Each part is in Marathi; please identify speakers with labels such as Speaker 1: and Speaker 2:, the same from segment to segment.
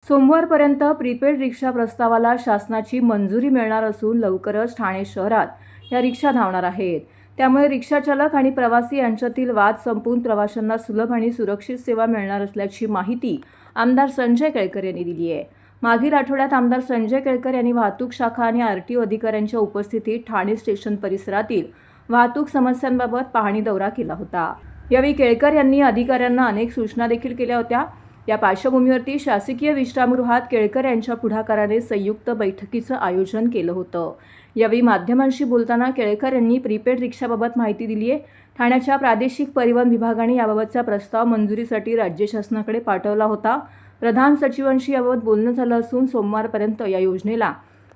Speaker 1: सोमवारपर्यंत प्रीपेड रिक्षा प्रस्तावाला शासनाची मंजुरी मिळणार असून लवकरच ठाणे शहरात या रिक्षा धावणार आहेत. त्यामुळे रिक्षाचालक आणि प्रवासी यांच्यातील वाद संपून प्रवाशांना सुलभ आणि सुरक्षित सेवा मिळणार असल्याची माहिती आमदार संजय केळकर यांनी दिली आहे. मागील आठवड्यात आमदार संजय केळकर यांनी वाहतूक शाखा आणि आरटीओ अधिकाऱ्यांच्या उपस्थितीत ठाणे स्टेशन परिसरातील वाहतूक समस्यांबाबत पाहणी दौरा केला होता. यावेळी केळकर यांनी अधिकाऱ्यांना अनेक सूचना देखील केल्या होत्या. या पार्श्वभूमीवरती शासकीय विश्रामगृहात केळकर यांच्या पुढाकाराने संयुक्त बैठकीचं आयोजन केलं होतं. यावेळी माध्यमांशी बोलताना केळकर यांनी प्रीपेड रिक्षाबाबत माहिती दिली आहे. ठाण्याच्या प्रादेशिक परिवहन विभागाने याबाबतचा प्रस्ताव मंजुरीसाठी राज्य शासनाकडे पाठवला होता. प्रधान सचिवांशी याबाबत बोलणं झालं असून सोमवारपर्यंत या योजनेला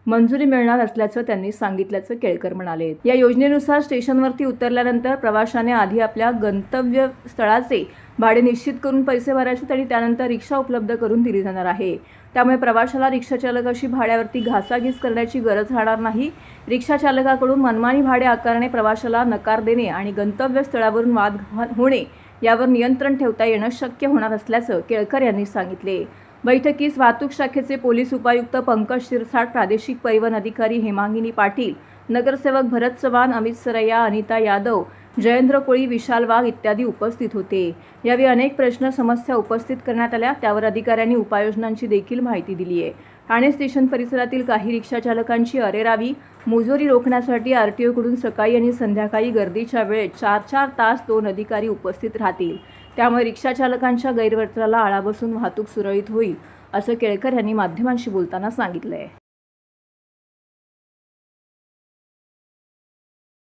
Speaker 1: मंजुरी मिळणार असल्याचं त्यांनी सांगितल्याचं केळकर म्हणाले. या योजनेनुसार स्टेशनवरती उतरल्यानंतर प्रवाशाने आधी आपल्या गंतव्यस्थळाचे भाडे निश्चित करून पैसे भरायचे आणि त्यानंतर रिक्षा उपलब्ध करून दिली जाणार आहे. त्यामुळे प्रवाशाला रिक्षाचालकाशी भाड्यावरती घासाघीस करण्याची गरज राहणार नाही. रिक्षाचालकाकडून मनमानी भाडे आकारणे, प्रवाशाला नकार देणे आणि गंतव्यस्थळावरून वाद होणे यावर नियंत्रण ठेवता येणं शक्य होणार असल्याचं केळकर यांनी सांगितले. बैठकीस वाहतूक शाखेचे पोलीस उपायुक्त पंकज शिरसाट, प्रादेशिक परिवहन अधिकारी हेमांगिनी पाटील, नगरसेवक भरत चव्हाण, अमित सरैया, अनिता यादव, जयेंद्र कोळी, विशाल वाघ इत्यादी उपस्थित होते. यावेळी अनेक प्रश्न समस्या उपस्थित करण्यात आल्या. त्यावर अधिकाऱ्यांनी उपाययोजनांची देखील माहिती दिली आहे. ठाणे स्टेशन परिसरातील काही रिक्षाचालकांची अरेरावी मुजोरी रोखण्यासाठी आरटीओकडून सकाळी आणि संध्याकाळी गर्दीच्या वेळेत 4-4 तास 2 अधिकारी उपस्थित राहतील. त्यामुळे रिक्षाचालकांच्या गैरवर्तनाला आळा बसून वाहतूक सुरळीत होईल, असं केळकर यांनी माध्यमांशी बोलताना सांगितलंय.